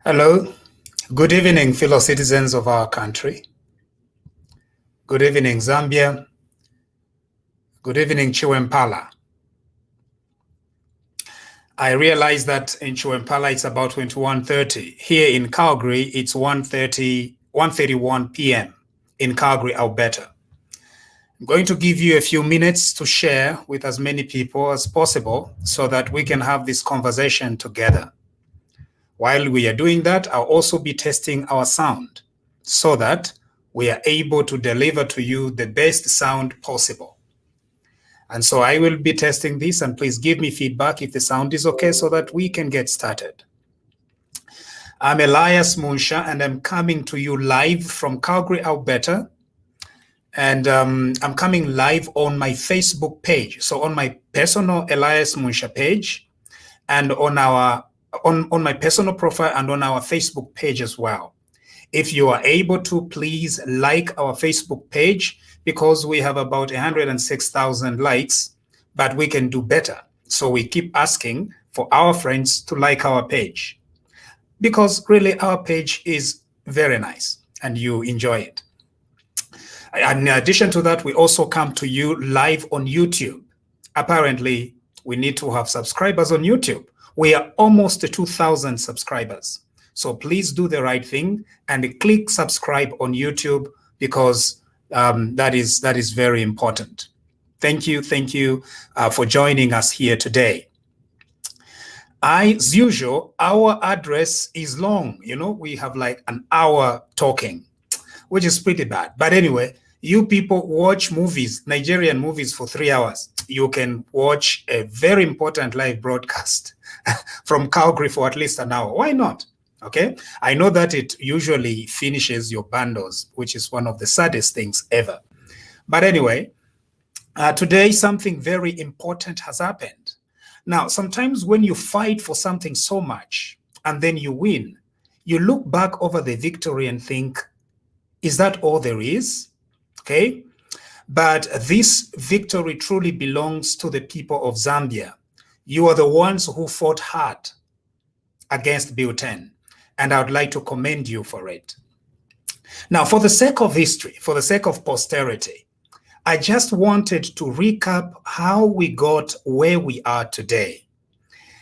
Hello, good evening, fellow citizens of our country. Good evening, Zambia. Good evening, Chiwempala. I realize that in Chiwempala it's about 21:30. Here in Calgary, it's 1:31 p.m. in Calgary, Alberta. I'm going to give you a few minutes to share with as many people as possible so that we can have this conversation together. While we are doing that, I'll also be testing our sound so that we are able to deliver to you the best sound possible. And so I will be testing this, and please give me feedback if the sound is okay so that we can get started. I'm Elias Munsha, and I'm coming to you live from Calgary, Alberta. And I'm coming live on my Facebook page. So on my personal Elias Munsha page, and on my personal profile, and on our Facebook page as well. If you are able to, please like our Facebook page, because we have about 106,000 likes, but we can do better. So we keep asking for our friends to like our page, because really our page is very nice and you enjoy it. And in addition to that, we also come to you live on YouTube. Apparently, we need to have subscribers on YouTube. We are almost 2,000 subscribers. So please do the right thing and click subscribe on YouTube, because that is very important. Thank you for joining us here today. As usual, our address is long. You know, we have like an hour talking, which is pretty bad. But anyway, you people watch movies, Nigerian movies, for 3 hours. You can watch a very important live broadcast from Calgary for at least an hour. Why not? Okay. I know that it usually finishes your bundles, which is one of the saddest things ever. But anyway, today something very important has happened. Now, sometimes when you fight for something so much and then you win, you look back over the victory and think, is that all there is? Okay. But this victory truly belongs to the people of Zambia. You are the ones who fought hard against Bill 10, and I would like to commend you for it. Now, for the sake of history, for the sake of posterity, I just wanted to recap how we got where we are today.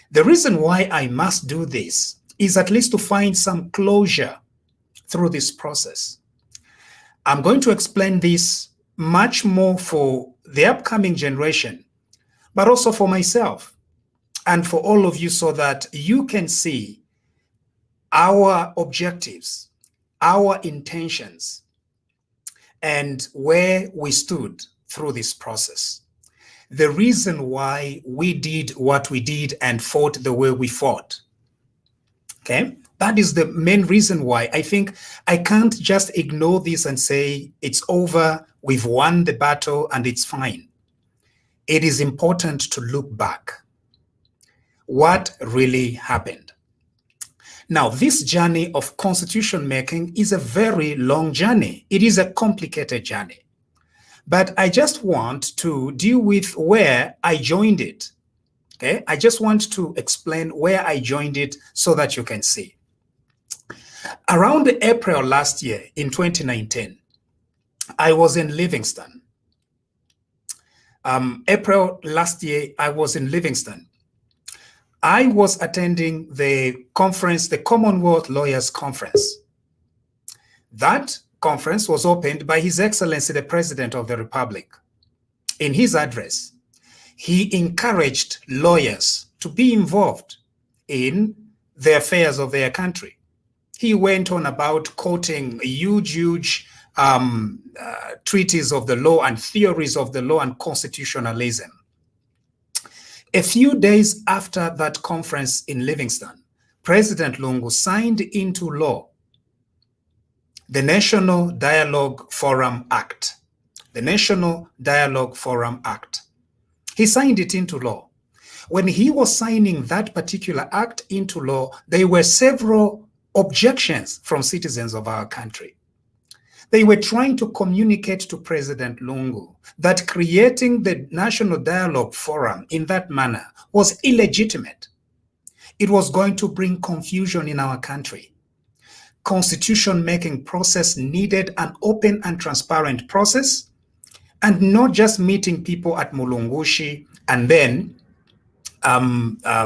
The reason why I must do this is at least to find some closure through this process. I'm going to explain this much more for the upcoming generation, but also for myself and for all of you, so that you can see our objectives, our intentions, and where we stood through this process. The reason why we did what we did and fought the way we fought. Okay? That is the main reason why I think I can't just ignore this and say it's over, we've won the battle and it's fine. It is important to look back. What really happened? Now, this journey of constitution making is a very long journey. It is a complicated journey. But I just want to deal with where I joined it. Okay? I just want to explain where I joined it so that you can see. Around April last year, in 2019, I was in Livingston. April last year, I was in Livingston. I was attending the conference, the Commonwealth Lawyers Conference. That conference was opened by His Excellency, the President of the Republic. In his address, he encouraged lawyers to be involved in the affairs of their country. He went on about quoting huge treatises of the law and theories of the law and constitutionalism. A few days after that conference in Livingston, President Lungu signed into law the National Dialogue Forum Act. The National Dialogue Forum Act. He signed it into law. When he was signing that particular act into law, there were several objections from citizens of our country. They were trying to communicate to President Lungu that creating the National Dialogue Forum in that manner was illegitimate. It was going to bring confusion in our country. constitution-making process needed an open and transparent process, and not just meeting people at Mulungushi and then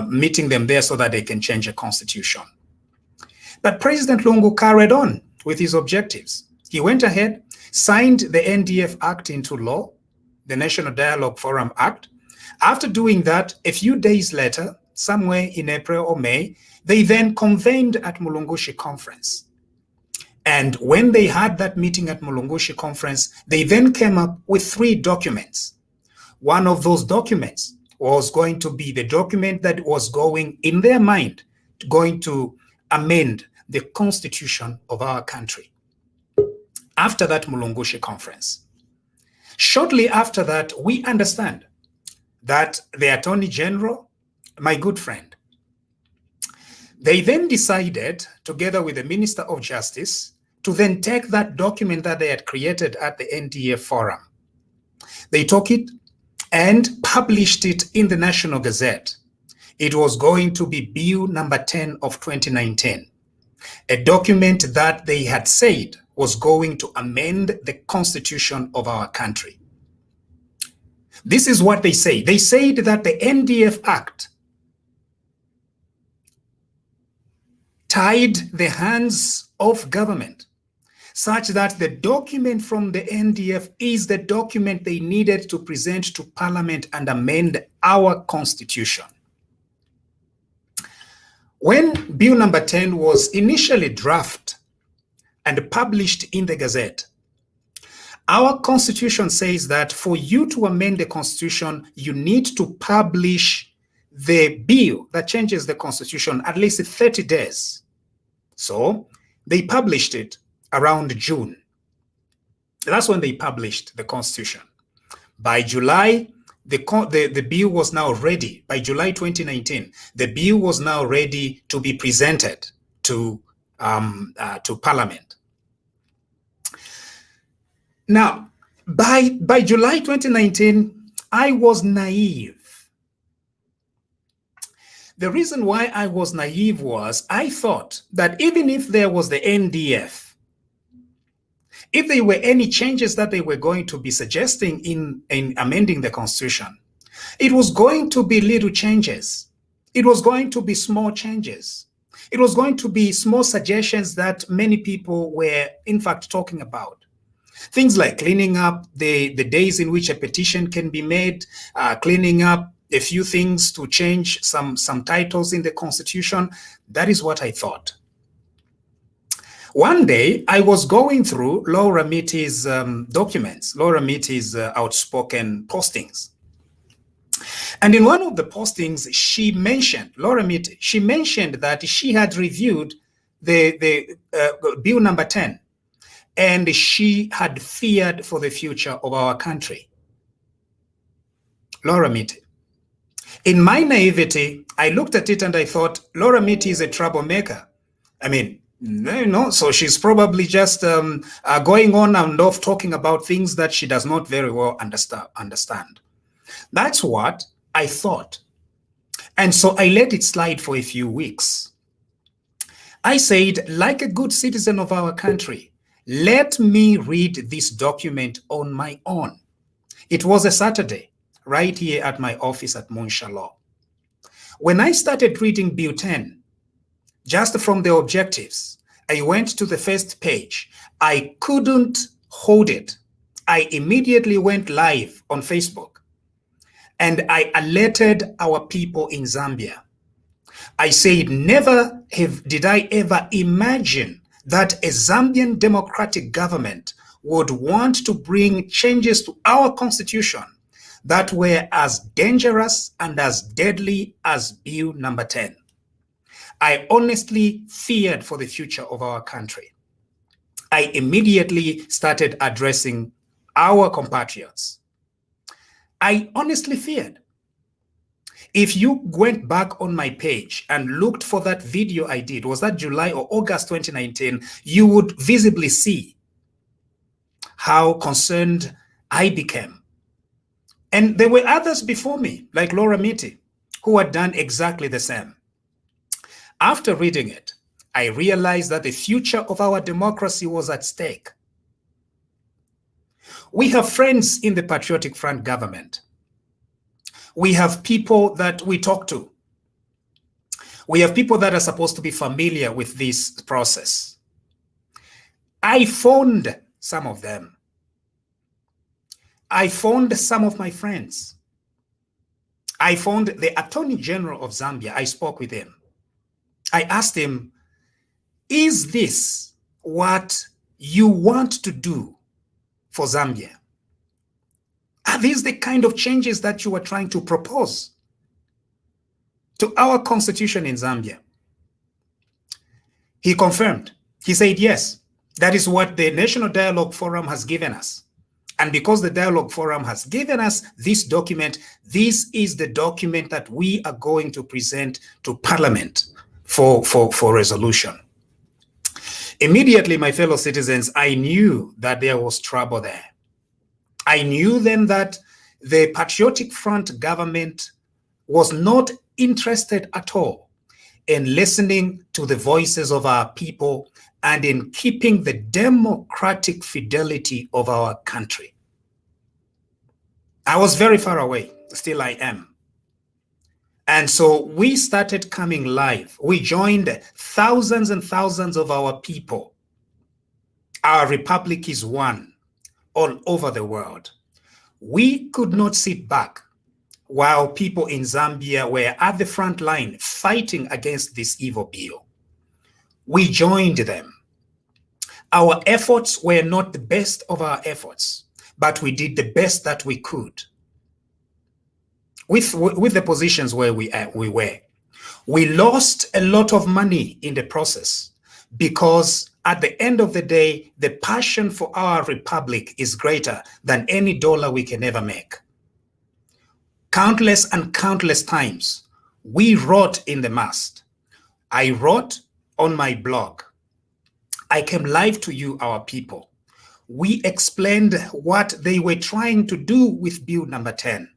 meeting them there so that they can change a constitution. But President Lungu carried on with his objectives. He went ahead, signed the NDF Act into law, the National Dialogue Forum Act. After doing that, a few days later, somewhere in April or May, they then convened at Mulungushi Conference. And when they had that meeting at Mulungushi Conference, they then came up with 3 documents. One of those documents was going to be the document that was going, in their mind, going to amend the constitution of our country. After that Mulungushi Conference. Shortly after that, we understand that the Attorney General, my good friend, they then decided, together with the Minister of Justice, to then take that document that they had created at the NDF Forum. They took it and published it in the National Gazette. It was going to be Bill number 10 of 2019, a document that they had said was going to amend the constitution of our country. This is what they say. They said that the NDF Act tied the hands of government such that the document from the NDF is the document they needed to present to Parliament and amend our constitution. When Bill number 10 was initially drafted and published in the Gazette, our constitution says that for you to amend the constitution, you need to publish the bill that changes the constitution at least 30 days. So they published it around June. That's when they published the constitution. By July, the bill was now ready. By July 2019, the bill was now ready to be presented to Parliament. Now, by July 2019, I was naive. The reason why I was naive was I thought that even if there was the NDF, if there were any changes that they were going to be suggesting in amending the constitution, it was going to be little changes. It was going to be small changes. It was going to be small suggestions that many people were in fact talking about. Things like cleaning up the days in which a petition can be made, cleaning up a few things to change some titles in the constitution. That is what I thought. One day, I was going through Laura Mitty's documents, Laura Mitty's outspoken postings. And in one of the postings, she mentioned, Laura Mitty, she mentioned that she had reviewed the Bill number 10, and she had feared for the future of our country. Laura Mitty. In my naivety, I looked at it and I thought, Laura Mitty is a troublemaker. I mean, so she's probably just going on and off talking about things that she does not very well understand. That's what I thought. And so I let it slide for a few weeks. I said, like a good citizen of our country, let me read this document on my own. It was a Saturday, right here at my office at Munsha Law. When I started reading Bill 10, just from the objectives, I went to the first page. I couldn't hold it. I immediately went live on Facebook and I alerted our people in Zambia. I said, never did I ever imagine that a Zambian democratic government would want to bring changes to our constitution that were as dangerous and as deadly as Bill number 10. I honestly feared for the future of our country. I immediately started addressing our compatriots. I honestly feared. If you went back on my page and looked for that video I did, was that July or August 2019, you would visibly see how concerned I became. And there were others before me, like Laura Mitty, who had done exactly the same. After reading it, I realized that the future of our democracy was at stake. We have friends in the Patriotic Front government. We have people that we talk to. We have people that are supposed to be familiar with this process. I phoned some of them. I phoned some of my friends. I phoned the Attorney General of Zambia. I spoke with him. I asked him, is this what you want to do for Zambia? Are these the kind of changes that you are trying to propose to our constitution in Zambia? He confirmed. He said, yes, that is what the National Dialogue Forum has given us. And because the Dialogue Forum has given us this document, this is the document that we are going to present to Parliament for resolution. Immediately, my fellow citizens, I knew that there was trouble there. I knew then that the Patriotic Front government was not interested at all in listening to the voices of our people and in keeping the democratic fidelity of our country. I was very far away, still I am. And so we started coming live. We joined thousands and thousands of our people. Our republic is one all over the world. We could not sit back while people in Zambia were at the front line fighting against this evil bill. We joined them. Our efforts were not the best of our efforts, but we did the best that we could with the positions where we were. We lost a lot of money in the process because at the end of the day, the passion for our republic is greater than any dollar we can ever make. Countless and countless times, we wrote in the mast. I wrote on my blog. I came live to you, our people. We explained what they were trying to do with Bill number 10.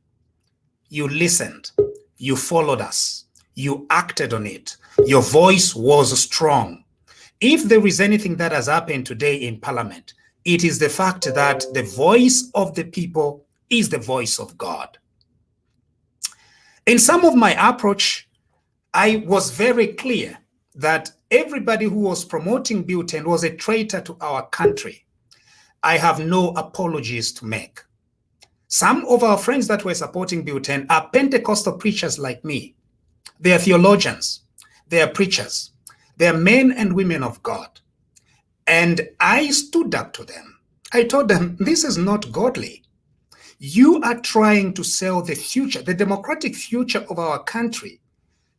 You listened, you followed us, you acted on it. Your voice was strong. If there is anything that has happened today in Parliament, it is the fact that the voice of the people is the voice of God. In some of my approach, I was very clear that everybody who was promoting Bill 10 was a traitor to our country. I have no apologies to make. Some of our friends that were supporting Bill 10 are Pentecostal preachers like me. They are theologians. They are preachers. They are men and women of God. And I stood up to them. I told them, this is not godly. You are trying to sell the future, the democratic future of our country,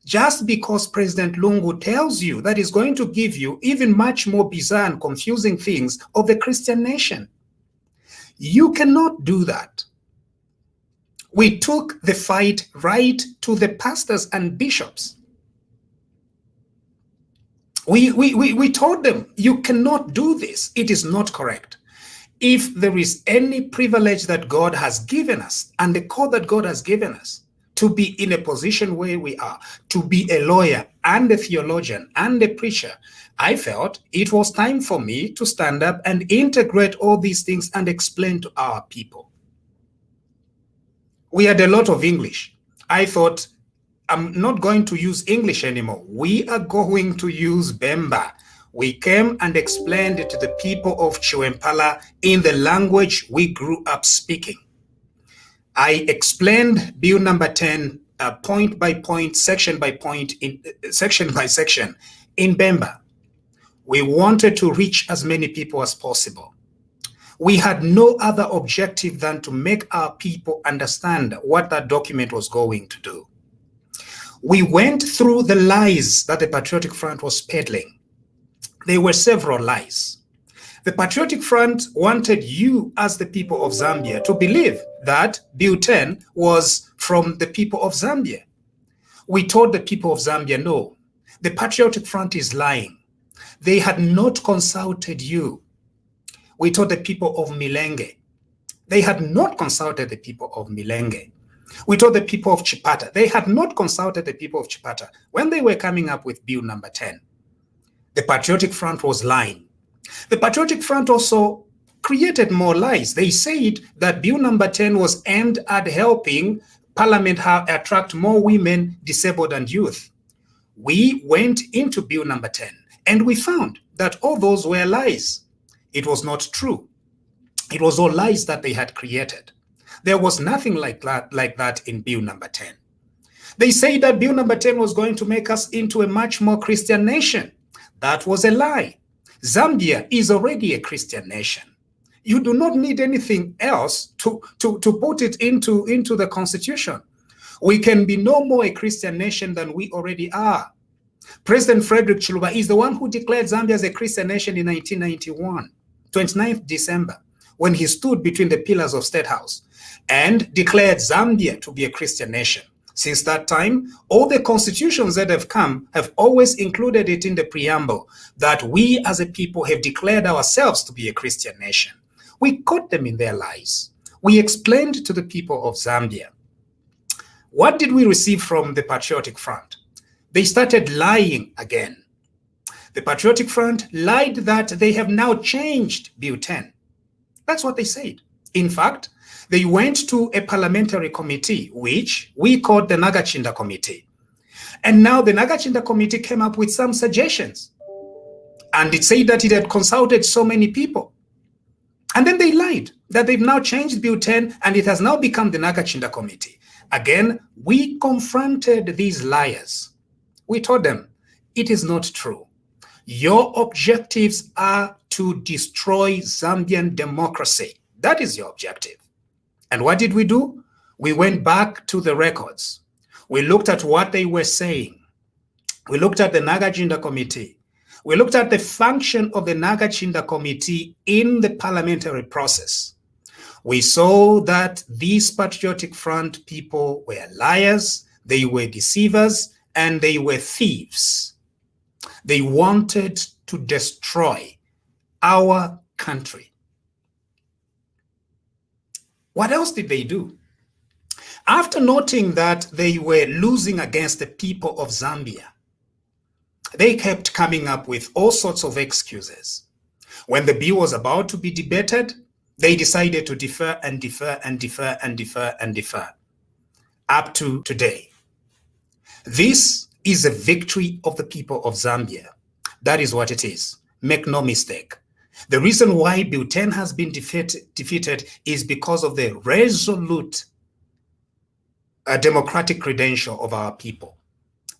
just because President Lungu tells you that he's going to give you even much more bizarre and confusing things of the Christian nation. You cannot do that. We took the fight right to the pastors and bishops. We told them, you cannot do this. It is not correct. If there is any privilege that God has given us and the call that God has given us to be in a position where we are, to be a lawyer and a theologian and a preacher, I felt it was time for me to stand up and integrate all these things and explain to our people. We had a lot of English. I thought, I'm not going to use English anymore. We are going to use Bemba. We came and explained it to the people of Chiwempala in the language we grew up speaking. I explained Bill number 10 point by point, section by point, section by section in Bemba. We wanted to reach as many people as possible. We had no other objective than to make our people understand what that document was going to do. We went through the lies that the Patriotic Front was peddling. There were several lies. The Patriotic Front wanted you as the people of Zambia to believe that Bill 10 was from the people of Zambia. We told the people of Zambia, no, the Patriotic Front is lying. They had not consulted you. We told the people of Milenge. They had not consulted the people of Milenge. We told the people of Chipata. They had not consulted the people of Chipata when they were coming up with Bill number 10. The Patriotic Front was lying. The Patriotic Front also created more lies. They said that Bill number 10 was aimed at helping Parliament attract more women, disabled, and youth. We went into Bill number 10 and we found that all those were lies. It was not true. It was all lies that they had created. There was nothing like that in Bill number 10. They say that Bill number 10 was going to make us into a much more Christian nation. That was a lie. Zambia is already a Christian nation. You do not need anything else to put it into the constitution. We can be no more a Christian nation than we already are. President Frederick Chiluba is the one who declared Zambia as a Christian nation in 1991, 29th December, when he stood between the pillars of State House and declared Zambia to be a Christian nation. Since that time, all the constitutions that have come have always included it in the preamble that we as a people have declared ourselves to be a Christian nation. We caught them in their lies. We explained to the people of Zambia. What did we receive from the Patriotic Front? They started lying again. The Patriotic Front lied that they have now changed Bill 10. That's what they said. In fact, they went to a parliamentary committee, which we called the Nagachinda Committee. And now the Nagachinda Committee came up with some suggestions. And it said that it had consulted so many people. And then they lied that they've now changed Bill 10 and it has now become the Nagachinda Committee. Again, we confronted these liars. We told them, it is not true. Your objectives are to destroy Zambian democracy. That is your objective. And what did we do? We went back to the records. We looked at what they were saying. We looked at the Nagachinda Committee. We looked at the function of the Nagachinda Committee in the parliamentary process. We saw that these Patriotic Front people were liars, they were deceivers, and they were thieves. They wanted to destroy our country. What else did they do? After noting that they were losing against the people of Zambia, they kept coming up with all sorts of excuses. When the bill was about to be debated, they decided to defer and defer and defer and defer and defer up to today. This is a victory of the people of Zambia. That is what it is. Make no mistake. The reason why Bill 10 has been defeated is because of the resolute democratic credential of our people.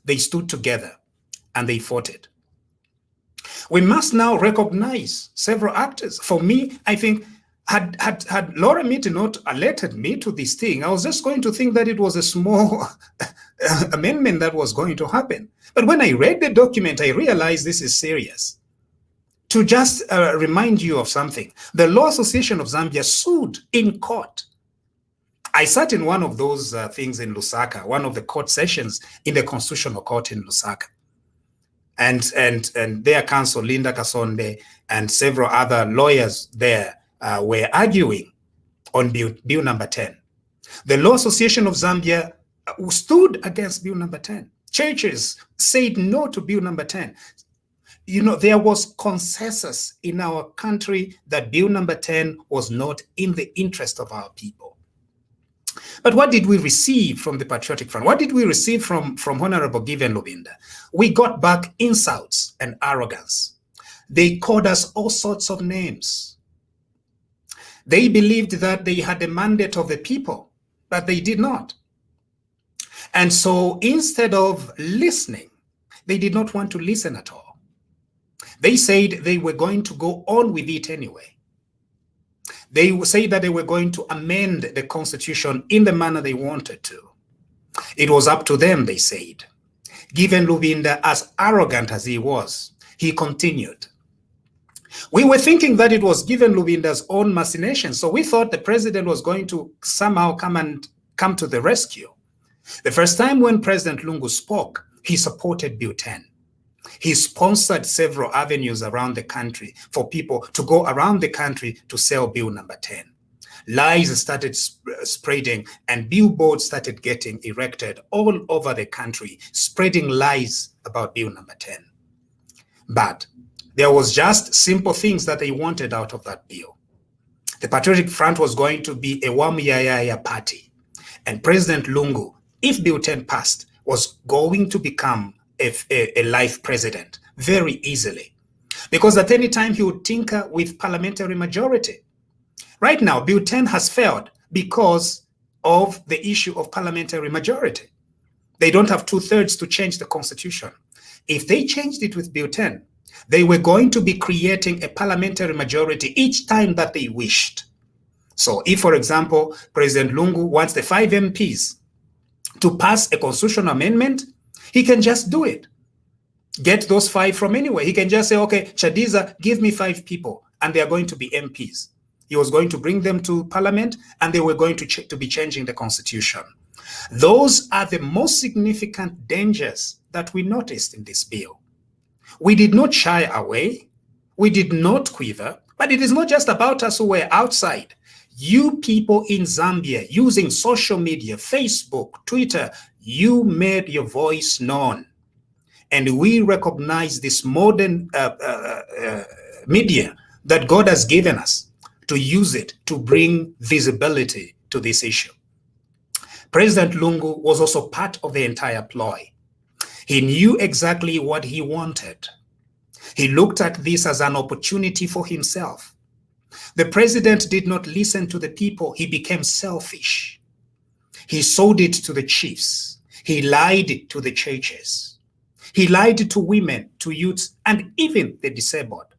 They stood together and they fought it. We must now recognize several actors. For me, I think, had Laura Mitty not alerted me to this thing, I was just going to think that it was a small amendment that was going to happen. But when I read the document, I realized this is serious. To just remind you of something, the Law Association of Zambia sued in court. I sat in one of those things in Lusaka, one of the court sessions in the Constitutional Court in Lusaka. And their counsel, Linda Kasonde, and several other lawyers there were arguing on Bill number 10. The Law Association of Zambia stood against Bill number 10. Churches said no to Bill number 10. You know, there was consensus in our country that Bill number 10 was not in the interest of our people. But what did we receive from the Patriotic Front? What did we receive from Honorable Given Lubinda? We got back insults and arrogance. They called us all sorts of names. They believed that they had the mandate of the people, but they did not. And so instead of listening, they did not want to listen at all. They said they were going to go on with it anyway. They said that they were going to amend the constitution in the manner they wanted to. It was up to them, they said. Given Lubinda, as arrogant as he was, he continued. We were thinking that it was Given Lubinda's own machination, so we thought the president was going to somehow come to the rescue. The first time when President Lungu spoke, he supported Bill 10. He sponsored several avenues around the country for people to go around the country to sell Bill number 10. Lies started spreading and billboards started getting erected all over the country, spreading lies about Bill number 10. But there was just simple things that they wanted out of that bill. The Patriotic Front was going to be a Wamuyayaya party. And President Lungu, if Bill 10 passed, was going to become a life president very easily. Because at any time he would tinker with parliamentary majority. Right now, Bill 10 has failed because of the issue of parliamentary majority. They don't have 2/3 to change the constitution. If they changed it with Bill 10, they were going to be creating a parliamentary majority each time that they wished. So if, for example, President Lungu wants the 5 MPs to pass a constitutional amendment, he can just do it. Get those 5 from anywhere. He can just say, okay, Chadiza, give me 5 people, and they are going to be MPs. He was going to bring them to parliament, and they were going to be changing the constitution. Those are the most significant dangers that we noticed in this bill. We did not shy away. We did not quiver. But it is not just about us who were outside. You people in Zambia, using social media, Facebook, Twitter, you made your voice known. And we recognize this modern media that God has given us to use it to bring visibility to this issue. President Lungu was also part of the entire ploy. He knew exactly what he wanted. He looked at this as an opportunity for himself. The president did not listen to the people. He became selfish. He sold it to the chiefs. He lied to the churches. He lied to women, to youths, and even the disabled.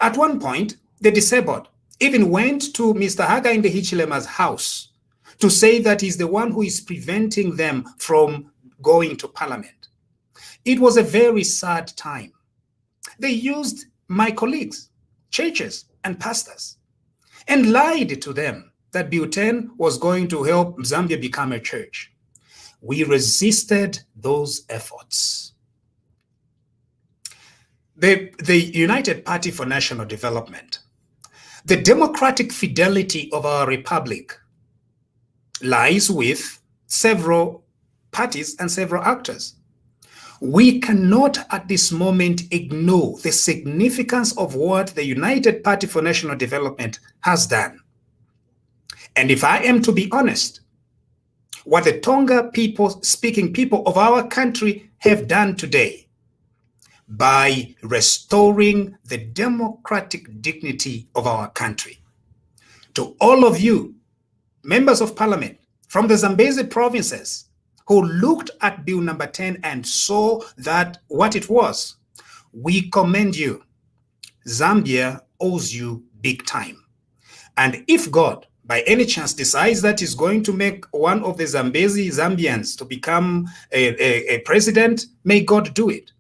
At one point, the disabled even went to Mr. Hakainde Hichilema's house to say that he's the one who is preventing them from going to parliament. It was a very sad time. They used my colleagues, churches, and pastors, and lied to them that Bill 10 was going to help Zambia become a church. We resisted those efforts. The United Party for National Development, the democratic fidelity of our republic lies with several parties and several actors. We cannot at this moment ignore the significance of what the United Party for National Development has done. And if I am to be honest, what the Tonga speaking people of our country have done today by restoring the democratic dignity of our country. To all of you, members of parliament from the Zambezi provinces, who looked at Bill number 10 and saw that what it was, we commend you. Zambia owes you big time. And if God, by any chance, decides that he's going to make one of the Zambezi Zambians to become a president, may God do it.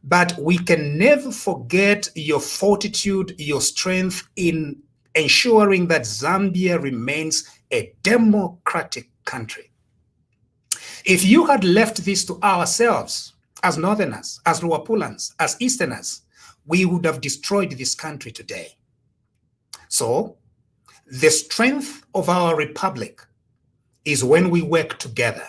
But we can never forget your fortitude, your strength in ensuring that Zambia remains a democratic country. If you had left this to ourselves, as Northerners, as Luapulans, as Easterners, we would have destroyed this country today. So, the strength of our republic is when we work together.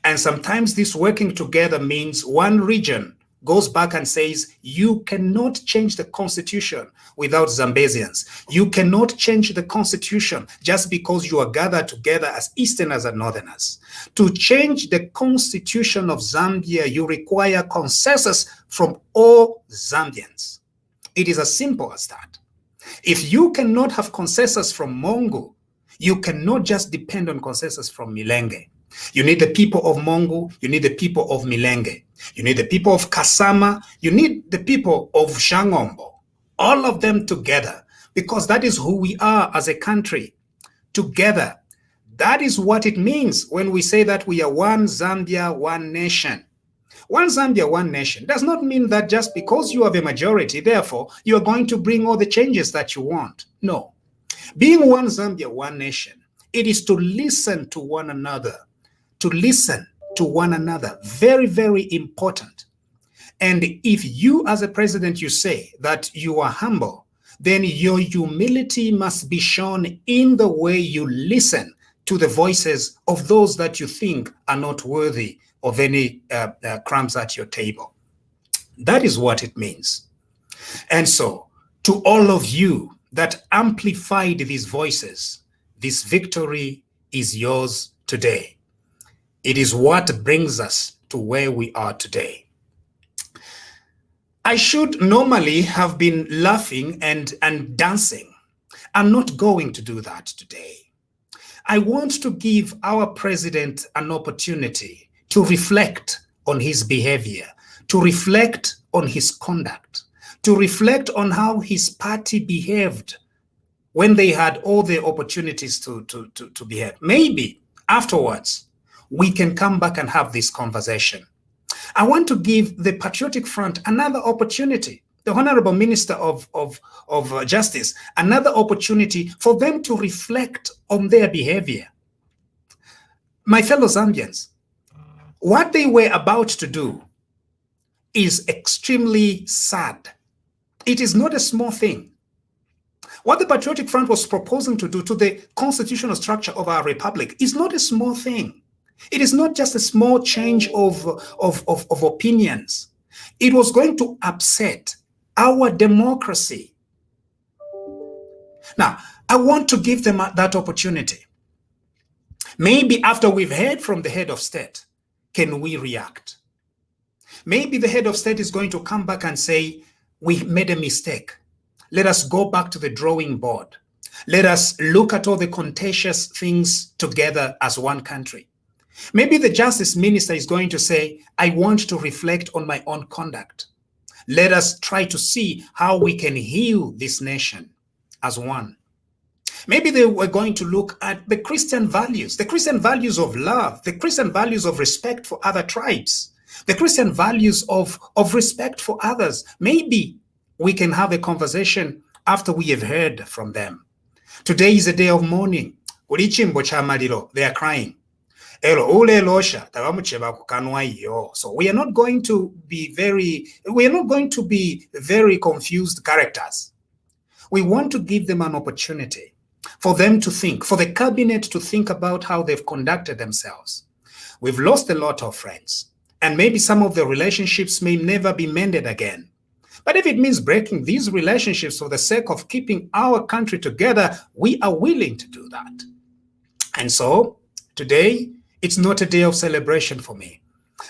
And sometimes this working together means one region goes back and says, you cannot change the constitution without Zambezians. You cannot change the constitution just because you are gathered together as Easterners and Northerners. To change the constitution of Zambia, you require consensus from all Zambians. It is as simple as that. If you cannot have consensus from Mongo, you cannot just depend on consensus from Milenge. You need the people of Mongo, you need the people of Milenge, you need the people of Kasama, you need the people of Shangombo, all of them together, because that is who we are as a country, together. That is what it means when we say that we are one Zambia, one nation. One Zambia, one nation does not mean that just because you have a majority, therefore, you are going to bring all the changes that you want. No. Being one Zambia, one nation, it is to listen to one another. To listen to one another. Very, very important. And if you as a president, you say that you are humble, then your humility must be shown in the way you listen to the voices of those that you think are not worthy of any crumbs at your table. That is what it means. And so, to all of you that amplified these voices, this victory is yours today. It is what brings us to where we are today. I should normally have been laughing and dancing. I'm not going to do that today. I want to give our president an opportunity to reflect on his behavior, to reflect on his conduct, to reflect on how his party behaved when they had all the opportunities to behave. Maybe afterwards, we can come back and have this conversation. I want to give the Patriotic Front another opportunity, the Honorable Minister of Justice, another opportunity for them to reflect on their behavior. My fellow Zambians, what they were about to do is extremely sad. It is not a small thing. What the Patriotic Front was proposing to do to the constitutional structure of our republic is not a small thing. It is not just a small change of opinions. It was going to upset our democracy. Now, I want to give them that opportunity. Maybe after we've heard from the head of state, can we react? Maybe the head of state is going to come back and say, we made a mistake. Let us go back to the drawing board. Let us look at all the contentious things together as one country. Maybe the justice minister is going to say, I want to reflect on my own conduct. Let us try to see how we can heal this nation as one. Maybe they were going to look at the Christian values of love, the Christian values of respect for other tribes, the Christian values of respect for others. Maybe we can have a conversation after we have heard from them. Today is a day of mourning. They are crying. So we are not going to be very confused characters. We want to give them an opportunity for them to think, for the cabinet to think about how they've conducted themselves. We've lost a lot of friends, and maybe some of the relationships may never be mended again. But if it means breaking these relationships for the sake of keeping our country together, we are willing to do that. And so today, it's not a day of celebration for me.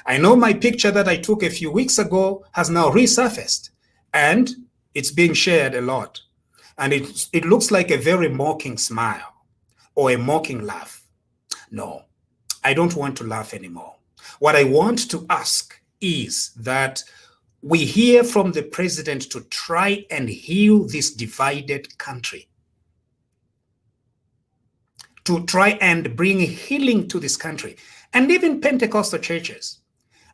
I know my picture that I took a few weeks ago has now resurfaced, and it's being shared a lot. And it looks like a very mocking smile or a mocking laugh. No, I don't want to laugh anymore. What I want to ask is that we hear from the president to try and heal this divided country, to try and bring healing to this country, and even Pentecostal churches.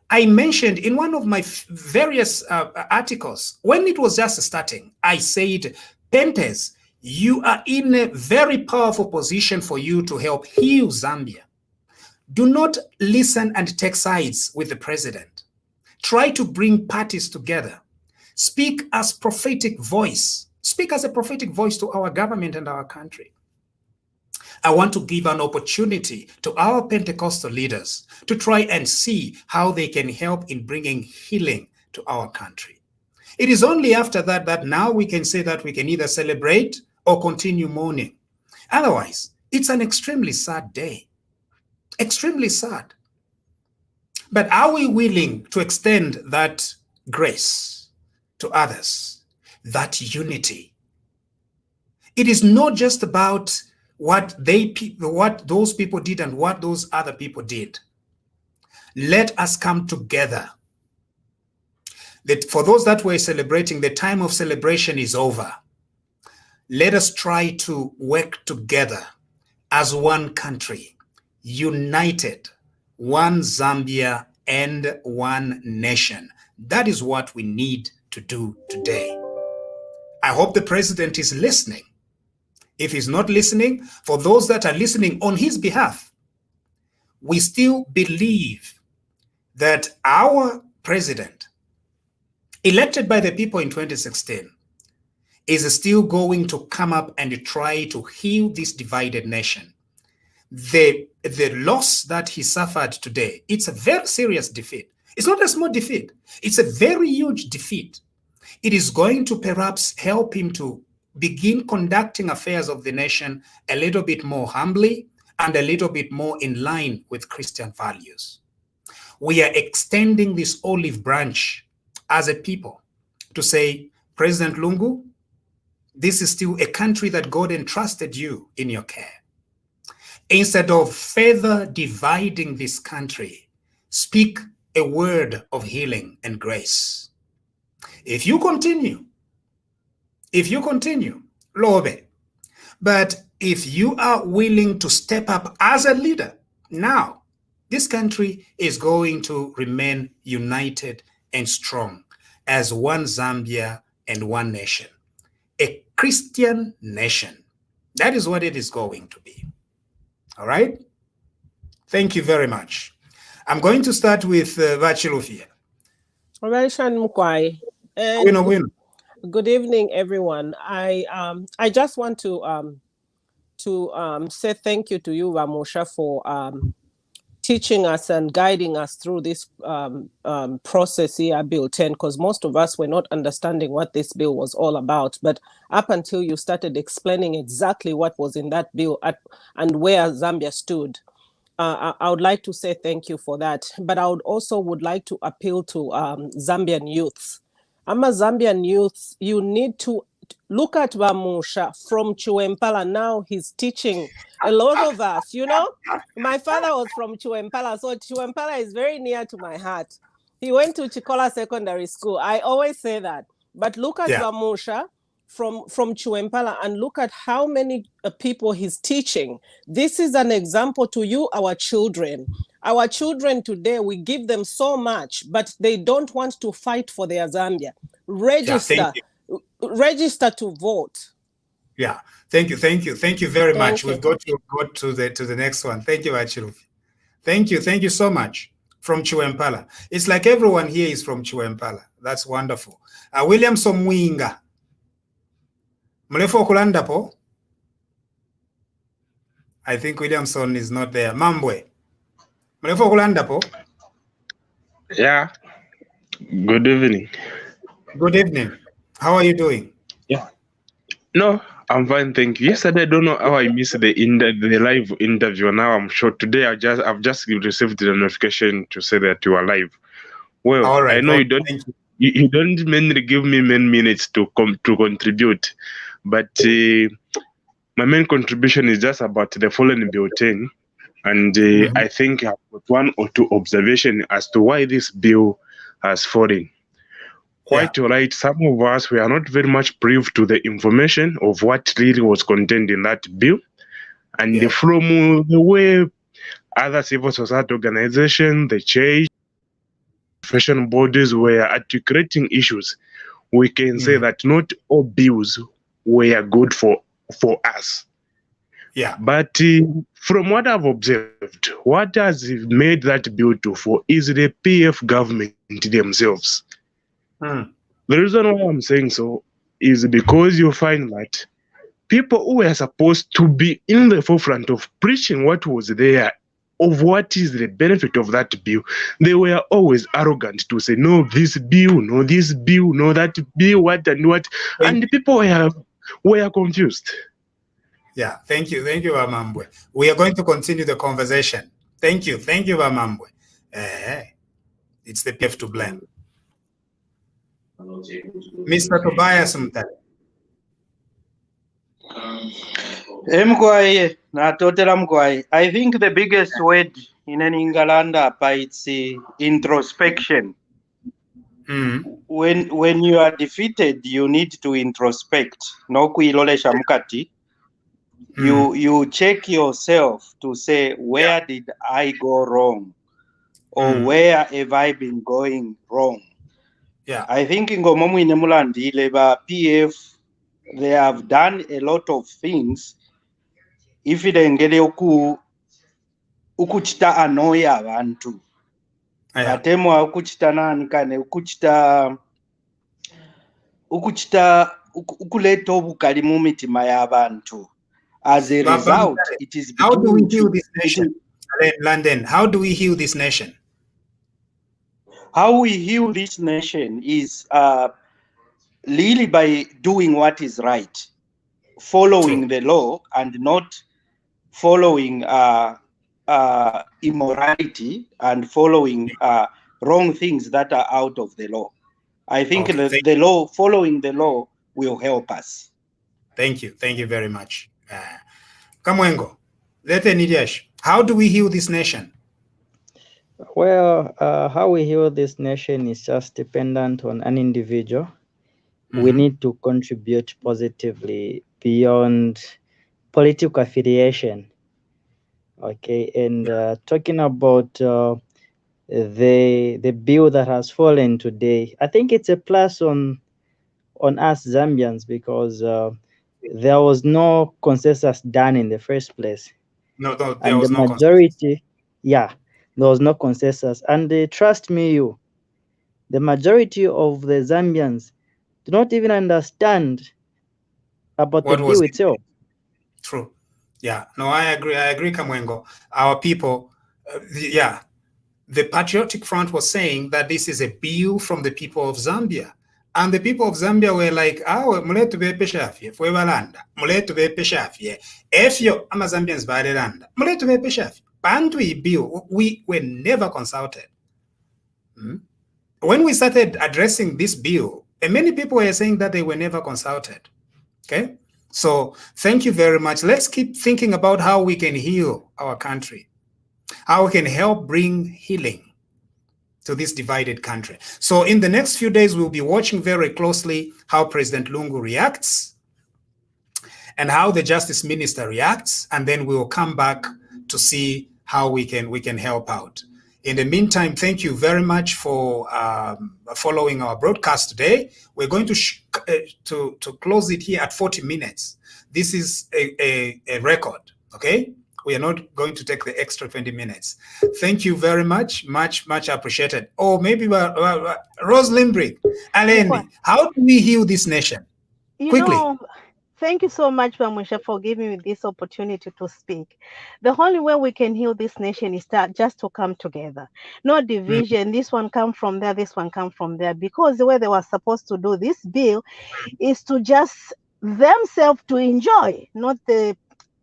I mentioned in one of my various articles, when it was just starting, I said, Pentes, you are in a very powerful position for you to help heal Zambia. Do not listen and take sides with the president. Try to bring parties together. Speak as prophetic voice. Speak as a prophetic voice to our government and our country. I want to give an opportunity to our Pentecostal leaders to try and see how they can help in bringing healing to our country. It is only after that now we can say that we can either celebrate or continue mourning. Otherwise, it's an extremely sad day. Extremely sad. But are we willing to extend that grace to others, that unity? It is not just about what those people did and what those other people did. Let us come together. For those that were celebrating, the time of celebration is over. Let us try to work together as one country, united, one Zambia and one nation. That is what we need to do today. I hope the president is listening. If he's not listening, for those that are listening on his behalf, we still believe that our president, elected by the people in 2016, is still going to come up and try to heal this divided nation. The loss that he suffered today, it's a very serious defeat. It's not a small defeat. It's a very huge defeat. It is going to perhaps help him to begin conducting affairs of the nation a little bit more humbly and a little bit more in line with Christian values. We are extending this olive branch as a people to say, President Lungu, this is still a country that God entrusted you in your care. Instead of further dividing this country, speak a word of healing and grace. If you continue, Lobe, but if you are willing to step up as a leader, now this country is going to remain united and strong as one Zambia and one nation, a Christian nation. That is what it is going to be. All right? Thank you very much. I'm going to start with Vachilufia. Good evening, everyone. I just want to say thank you to you, Vamusha, for teaching us and guiding us through this process here, Bill 10, because most of us were not understanding what this bill was all about. But up until you started explaining exactly what was in that bill and where Zambia stood, I would like to say thank you for that. But I would like to appeal to Zambian youths. I'm a Zambian youth. You need to look at Vamusha from Chiwempala. Now he's teaching a lot of us, you know. My father was from Chiwempala, so Chiwempala is very near to my heart. He went to Chikola Secondary School. I always say that. But look at Vamusha from Chiwempala and look at how many people he's teaching. This is an example to you, our children. Our children today, we give them so much, but they don't want to fight for their Zambia. Register to vote. Yeah, thank you very much. We've got to go to the next one. Thank you, Achirufi. Thank you so much. From Chiwempala. It's like everyone here is from Chiwempala. That's wonderful. William Somwinga. Mlefo kulanda po? I think Williamson is not there. Mambwe. Mlefo kulanda po? Yeah. Good evening. Good evening. How are you doing? Yeah. No, I'm fine, thank you. Yesterday, I don't know how I missed the live interview. Now I'm sure today I've just received the notification to say that you are live. Well, all right, I know you don't mainly give me many minutes to contribute, but my main contribution is just about the fallen bill 10, and I think I've got one or two observations as to why this bill has fallen. Quite right. Some of us, we are not very much privy to the information of what really was contained in that bill. And from the way other civil society organizations, the church, professional bodies were articulating issues, we can say that not all bills were good for us. Yeah. But from what I've observed, what has made that bill to fall is the PF government themselves. The reason why I'm saying so is because you find that people who were supposed to be in the forefront of preaching what was there, of what is the benefit of that bill, they were always arrogant to say, no, this bill, no, this bill, no, that bill, what and what. And the people were confused. Yeah, thank you, Vamambwe. We are going to continue the conversation. Thank you, Vamambwe. It's the PF to blame. Mr. Tobias Mutale. I think the biggest word in an Engalanda is introspection. When you are defeated, you need to introspect. No kuilolesha mukati. You check yourself to say, where did I go wrong? Or where have I been going wrong? Yeah, I think in Gomomu in Emulandi, Labour PF, they have done a lot of things. If it engede ukuchita anoya abantu. Atemwa ukuchita nani kane ukuchita ukuleta obukali mu mitima y'abantu. As a result, it is how do we heal this nation? London, how do we heal this nation? How we heal this nation is really by doing what is right, following the law and not following immorality and following wrong things that are out of the law. I think the law, following the law, will help us. Thank you. Thank you very much. Kamwengo, how do we heal this nation? Well, how we heal this nation is just dependent on an individual. Mm-hmm. We need to contribute positively beyond political affiliation. Okay, and talking about the bill that has fallen today, I think it's a plus on us Zambians because there was no consensus done in the first place. No, there and was the no majority, yeah, there was no consensus. And trust me, the majority of the Zambians do not even understand about the bill itself. True. Yeah. No, I agree, Kamwengo. Our people, the Patriotic Front was saying that this is a bill from the people of Zambia. And the people of Zambia were like, muletu be peshafye, fwe balanda, muletu be peshafye. Efyo, ama Zambians balanda, muletu be peshafye. Bantu bill, we were never consulted. When we started addressing this bill, many people were saying that they were never consulted. Okay? So thank you very much. Let's keep thinking about how we can heal our country, how we can help bring healing to this divided country. So in the next few days, we'll be watching very closely how President Lungu reacts and how the Justice Minister reacts, and then we will come back to see how we can help out. In the meantime, thank you very much for following our broadcast today. We're going to close it here at 40 minutes. This is a record, okay? We are not going to take the extra 20 minutes. Thank you very much. Much appreciated. Oh, maybe Rose Limbrick, Aleni, how do we heal this nation? Quickly. Thank you so much, Vamusha, for giving me this opportunity to speak. The only way we can heal this nation is just to come together. No division. This one come from there, this one come from there. Because the way they were supposed to do this bill is to just themselves to enjoy, not the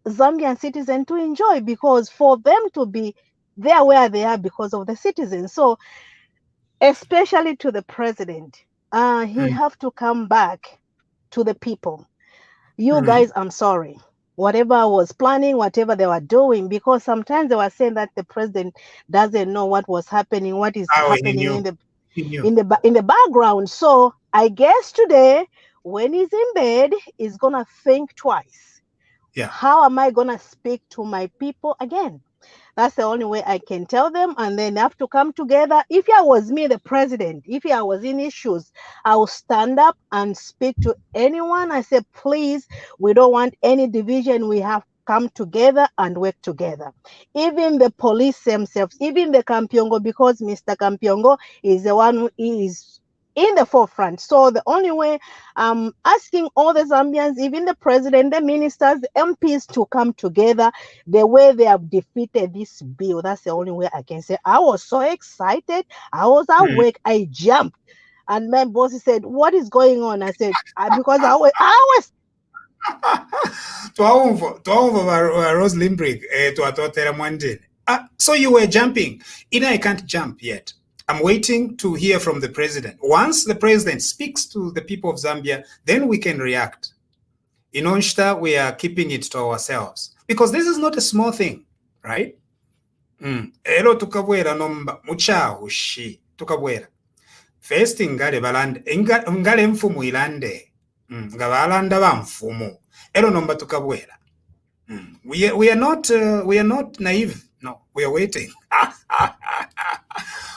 Zambian citizen to enjoy, because for them to be there where they are because of the citizens. So especially to the president, he have to come back to the people. You guys, I'm sorry. Whatever I was planning, whatever they were doing, because sometimes they were saying that the president doesn't know what was happening, what is happening in the background. So I guess today, when he's in bed, he's gonna think twice. Yeah. How am I gonna speak to my people again? That's the only way I can tell them, and then they have to come together. If I was me, the president, if I was in his shoes, I will stand up and speak to anyone. I say, please, we don't want any division. We have come together and work together. Even the police themselves, even the Kampiongo, because Mr. Kampiongo is the one who is in the forefront. So the only way I'm asking all the Zambians, even the president, the ministers, the MPs to come together the way they have defeated this bill. That's the only way I can say. I was so excited. I was awake. I jumped. And my boss said, what is going on? I said, because I was Rose Limbrick, so you were jumping. I can't jump yet. I'm waiting to hear from the president. Once the president speaks to the people of Zambia, then we can react. In Onshta, we are keeping it to ourselves because this is not a small thing, right? Elo tukabwera nomba muchahu shi tukabwera. First ngale balande ngale mfumu ilande. Ngabalanda ba mfumu. Elo nomba tukabwera. We are not naive. No, we are waiting.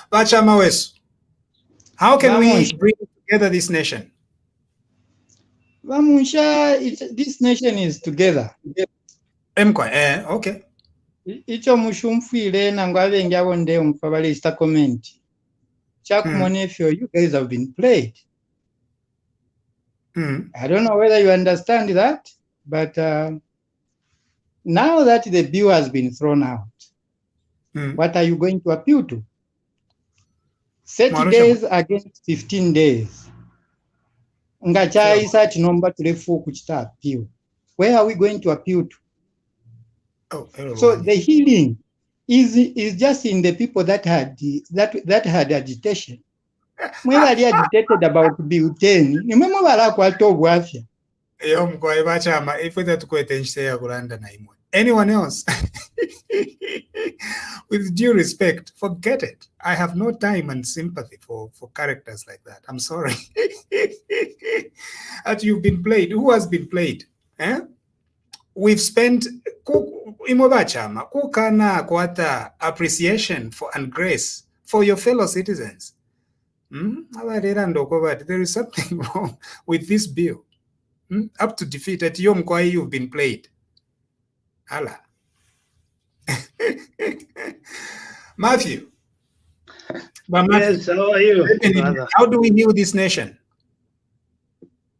How can we bring together this nation? This nation is together. Okay. Icho mushumfile nangwave ngyabonde umfabalista comment. Chakumonefyo, you guys have been played. I don't know whether you understand that, but now that the bill has been thrown out, what are you going to appeal to? 30 days against 15 days. Ngachaisa chinomba tulefu kuchita appeal. Where are we going to appeal to? So the healing is just in the people that had agitation. When they agitated about Bill 10, remember anyone else? With due respect, forget it. I have no time and sympathy for characters like that. I'm sorry. That you've been played. Who has been played? Eh? We've spent appreciation for and grace for your fellow citizens. There is something wrong with this bill. Up to defeat at Yom Kwai, you've been played. Allah. Matthew. Yes, how are you? How do we heal this nation?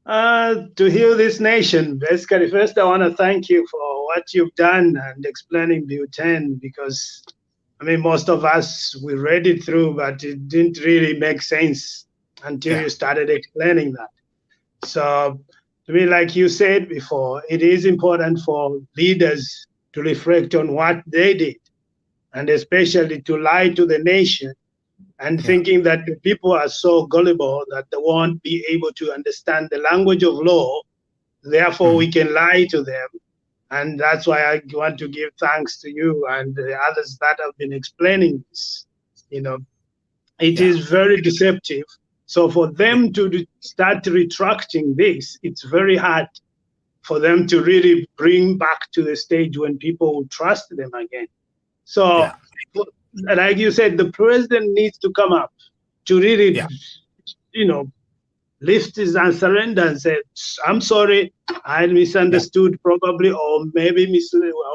To heal this nation, basically, first I want to thank you for what you've done and explaining Bill 10, because I mean, most of us, we read it through, but it didn't really make sense until you started explaining that. So, to me, like you said before, it is important for leaders to reflect on what they did, and especially to lie to the nation and thinking that the people are so gullible that they won't be able to understand the language of law. Therefore, we can lie to them. And that's why I want to give thanks to you and the others that have been explaining this. You know, it is very deceptive. So for them to start retracting this, it's very hard for them to really bring back to the stage when people will trust them again. So, like you said, the president needs to come up to really, you know, lift his and surrender and say, I'm sorry, I misunderstood probably, or maybe I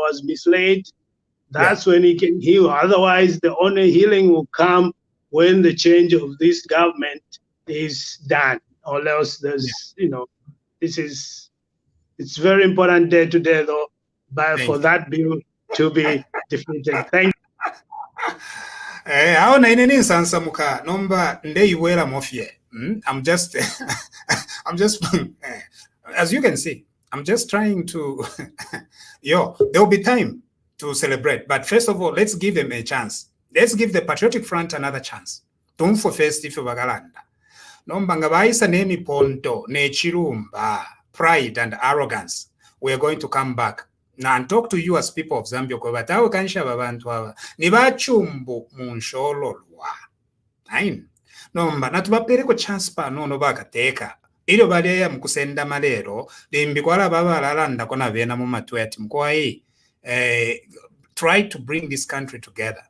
was misled. That's when he can heal. Otherwise, the only healing will come when the change of this government is done, or else there's, you know, it's It's very important day to day, though, but for that bill to be defeated. Thank you. Aona ineni sansa muka nomba ndeiwela mofie. I'm just as you can see, I'm just trying to there'll be time to celebrate, but first of all, let's give them a chance. Let's give the Patriotic Front another chance. Tumfo first if bagalanda. Nomba ngabaisa nemi ponto ne chirumba, pride and arrogance. We are going to come back now and talk to you as people of Zambia. Kwa batawe kanisha babantu hawa ni bachumbu munshololwa. Ain nomba natubapere ko chance pa no bakateka ilo baleya mkusenda malero limbikwala baba lalanda kona bena mu matweti mkwai try to bring this country together.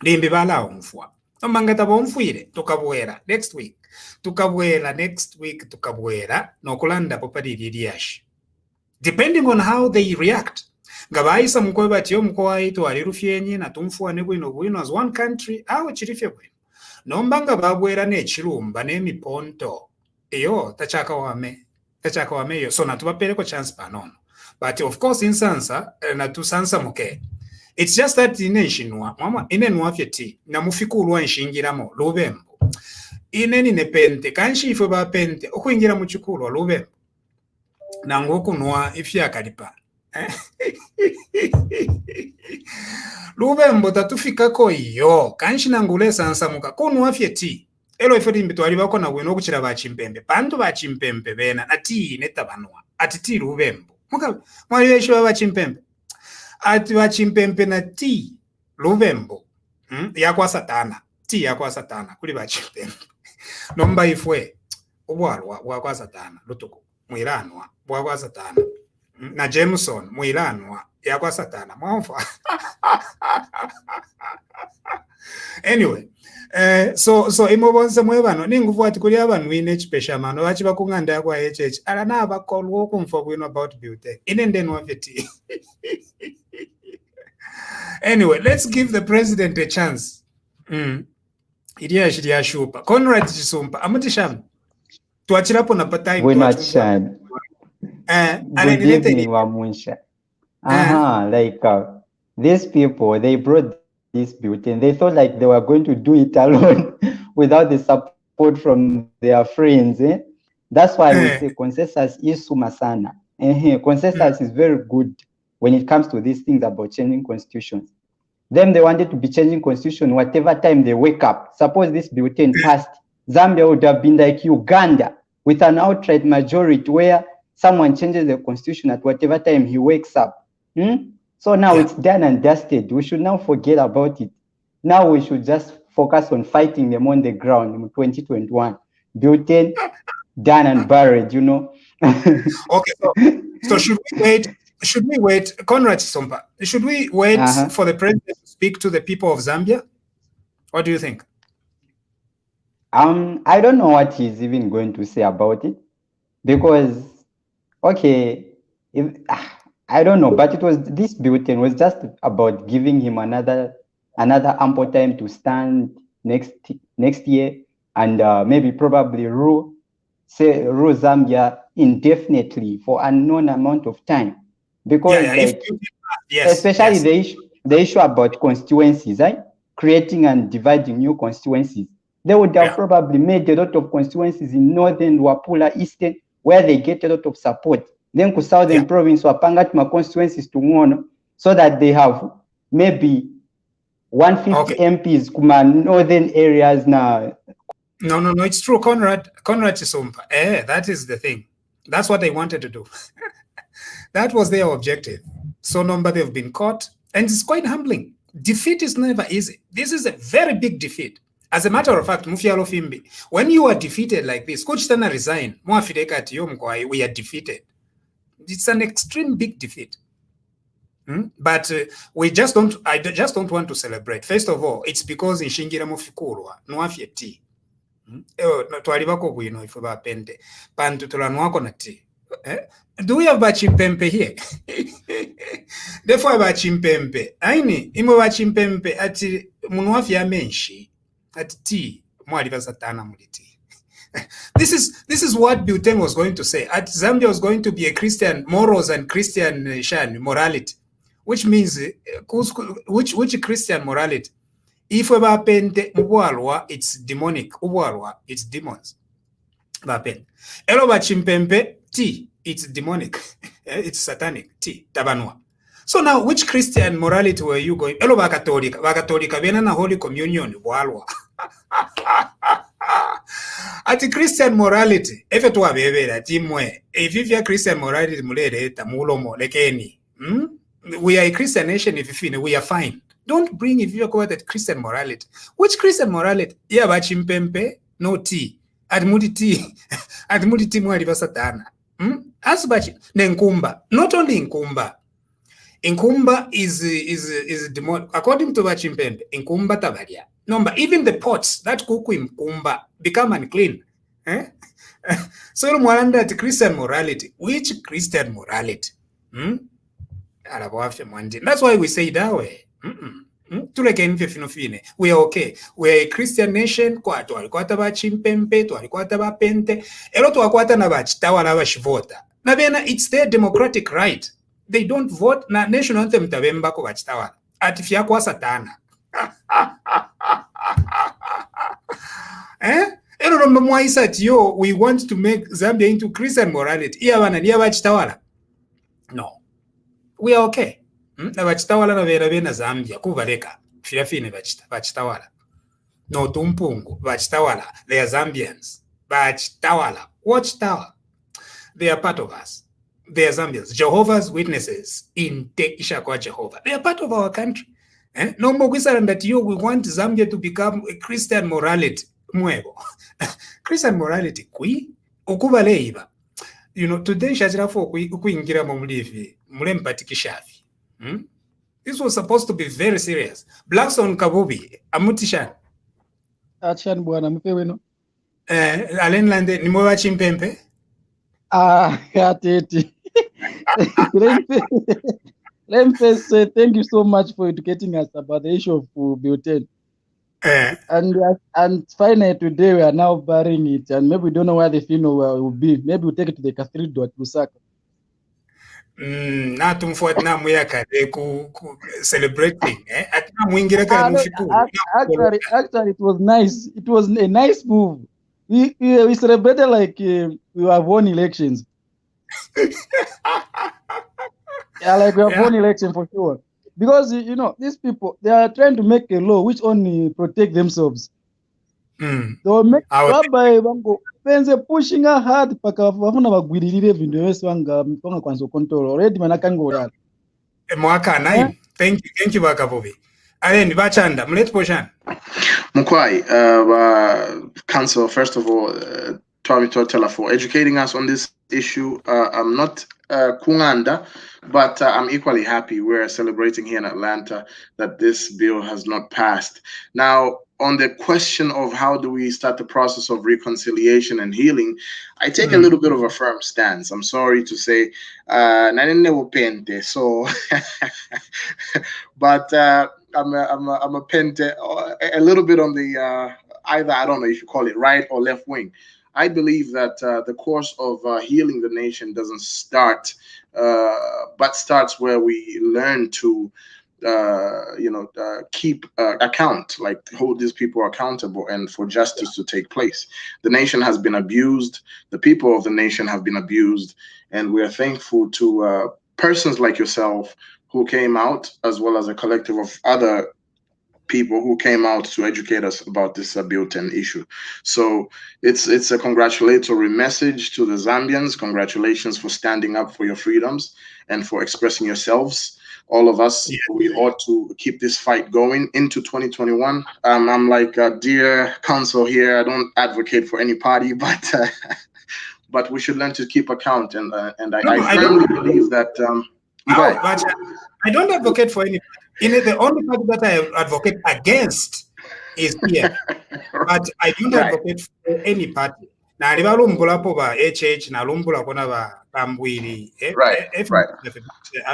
Limbi bala umfwa nomangata bomfuire tukabwera next week tukabwera nokulanda popadi liash depending on how they react. Ngabaisa mkweba tiyo mkwai to alirufyenyi na tumfwa nebwino as one country awo chirifye bwino nombanga babwera ne chirumba ne miponto eyo tachaka wame yo so natubapere ko chance panono, but of course in sansa na tu sansa muke. It's just that ineshinwa mama inenwa fyeti na mufikulu anshingiramo lubembo ineni nepente kanshi ifwe ba pente okwingira mu chikulu lubembo nango kunwa ifya kalipa lubembo tatufika ko iyo kanshi nangule sansa muka kunwa fyeti elo ifwe timbitu alibako na weno kuchira ba chimpembe bantu ba chimpembe bena ati netabanwa atiti lubembo muka mwali yesho ba chimpembe ati ba chimpembe na ti lubembo yakwa satana kuli ba chimpembe nomba ifwe obwalwa bwa satana lutuko mwiranwa bwa satana na Jameson mwiranwa yakwa satana mwamfa. Anyway, so imobonse mwebano ninguvu ati kuli abantu ine chipesha mano bachi bakunganda kwa HH ala na bakolwa okumfa kwino about beauty inenden wafeti. Anyway, let's give the president a chance. Idia shupa Conrad Chisumpa amutishamu tuachirapo na patime we're not sad. Good evening, Wamunsha. Like these people, they brought this building. They thought like they were going to do it alone without the support from their friends. That's why we say consensus is sumasana. Consensus is very good when it comes to these things about changing constitutions. Them, they wanted to be changing constitution whatever time they wake up. Suppose this bulletin passed, Zambia would have been like Uganda with an outright majority where someone changes the constitution at whatever time he wakes up. So now it's done and dusted. We should now forget about it. Now we should just focus on fighting them on the ground in 2021. Bulletin, done and buried, you know. Okay, so should we wait? Should we wait, Conrad Chisumpa? Should we wait for the president to speak to the people of Zambia? What do you think? I don't know what he's even going to say about it, because I don't know, but this bulletin was just about giving him another ample time to stand next year and maybe probably rule Zambia indefinitely for an unknown amount of time. Because especially the issue about constituencies, creating and dividing new constituencies. They would have probably made a lot of constituencies in northern Wapula, eastern, where they get a lot of support. Then to southern province, Wapangatma constituencies to one, so that they have maybe 150 MPs kuma northern areas now. No, it's true, Conrad Chisumpa. That is the thing. That's what they wanted to do. That was their objective. So number they've been caught, and it's quite humbling. Defeat is never easy. This is a very big defeat. As a matter of fact, Mufialo Fimbi, when you are defeated like this, Coach Tana resign, we are defeated. It's an extreme big defeat. But I just don't want to celebrate. First of all, it's because in Shingira Mufikurwa, Nwafye tea. Twalibako bwino ife bapende. Pantu tulanwako na tea. Do we have bachimpempe here? Therefore, bachimpempe. Aini, imo bachimpempe ati munwafya menshi ati tea. Mwaliva satana muliti. This is what Buten was going to say. At Zambia was going to be a Christian morals and Christian morality, which means which Christian morality. If we bapende ubwalwa, it's demonic. Ubwalwa, it's demons. Bapende. Elo bachimpempe tea. It's demonic. It's satanic. Tabanwa. So now, which Christian morality were you going? Elo bakatolika. Bakatolika bena na Holy Communion. Walwa. Ati Christian morality. Efe tuwa bebera. Timwe. If you are Christian morality, mulere tamulomo lekeni. We are a Christian nation. If you we are fine. Don't bring if you call that Christian morality. Which Christian morality? Yeah, bachimpempe. No tea. Admudi tea. Admudi tea mwali basatana. Asbachi Nkumba, not only Nkumba. Nkumba is demon. According to Bachimpembe, Nkumba tabaria. Number even the pots that cook in Nkumba become unclean. So mwalanda at Christian morality. Which Christian morality? That's why we say that way. We are okay. We are a Christian nation. It's their democratic right. They don't vote. Na national anthem tabemba ko bachitawala. Atifia kwa satana. We want to make Zambia into Christian morality. No. We are okay. Na bachitawala na vera bena Zambia kubaleka firafine bachitawala no tumpungu bachitawala. They are Zambians. Bachitawala watchtower. They are part of us. They are Zambians. Jehovah's Witnesses in Ishakwa Jehovah. They are part of our country. No more that we want Zambia to become a Christian morality. Christian morality kui ukubaleiba. You know, today shajira for kuingira mumulivi mulempatikishafi. This was supposed to be very serious. Blackson Kabubi, amutishan. Achan bwana mpewe no. Alenlande ni mwa chimpempe. Kateti. Let me first say thank you so much for educating us about the issue of Buten. And finally today we are now burying it, and maybe we don't know where the funeral will be. Maybe we'll take it to the cathedral at Lusaka. natumfuati namuyaka celebrating atinamwingira kale mufikulu Actually, it was nice. It was a nice move. We celebrated like we have won elections. Yeah, like we have won election for sure. Because you know these people, they are trying to make a law which only protect themselves. They will make by pushing hard paka vafuna vagwiririre vinhu vese vangakwanisa control already manakangoyala. Mwaka 9. Thank you Kabubi. And then Chanda, mlete poshana. Mukwai, Council, first of all, Tobias Mutale for educating us on this issue. I'm not Kunganda, but I'm equally happy we're celebrating here in Atlanta that this bill has not passed. Now, on the question of how do we start the process of reconciliation and healing, I take a little bit of a firm stance. I'm sorry to say, so, but I'm a pente, a little bit on the either, I don't know if you call it right or left wing. I believe that the course of healing the nation doesn't start, but starts where we learn to keep account, like hold these people accountable and for justice to take place. The nation has been abused. The people of the nation have been abused. And we are thankful to persons like yourself who came out, as well as a collective of other people who came out to educate us about this built-in issue. So it's a congratulatory message to the Zambians. Congratulations for standing up for your freedoms and for expressing yourselves. All of us, we ought to keep this fight going into 2021. I'm like a dear counsel here. I don't advocate for any party, but we should learn to keep account. And I firmly believe that. I don't advocate for any party. The only party that I advocate against is here. But I don't advocate for any party. Now, HH right.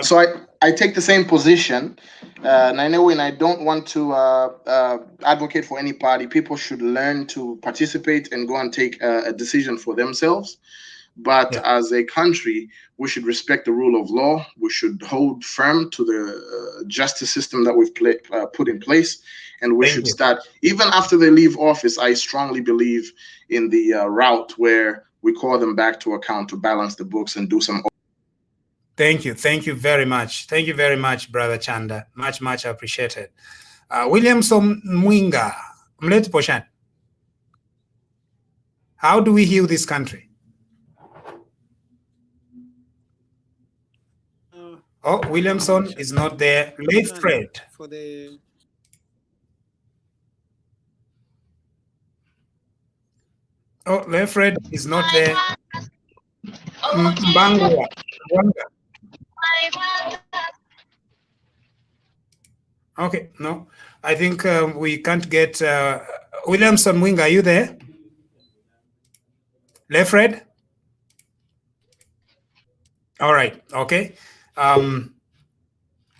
So I take the same position, and I don't want to advocate for any party. People should learn to participate and go and take a decision for themselves. But as a country, we should respect the rule of law. We should hold firm to the justice system that we've put in place. And we should start, even after they leave office, I strongly believe in the route where we call them back to account to balance the books and do some. Thank you. Thank you very much. Thank you very much, Brother Chanda. Much, much appreciated. Williamson Mwinga, Mlete Poshan. How do we heal this country? Oh, Williamson is not there. Late Fred. For the Oh, Left Fred is not there. Mbangwa. Okay, no. I think we can't get Williamson Mwinga. Are you there? Left Fred? All right, okay.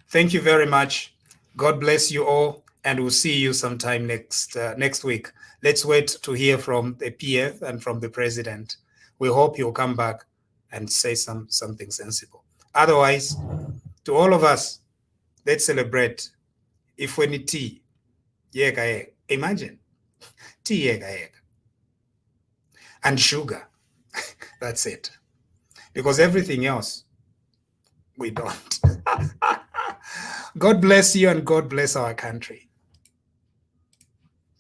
Thank you very much. God bless you all, and we'll see you sometime next week. Let's wait to hear from the PF and from the president. We hope you'll come back and say something sensible. Otherwise, to all of us, let's celebrate. If we need tea, imagine tea, and sugar. That's it. Because everything else, we don't. God bless you and God bless our country.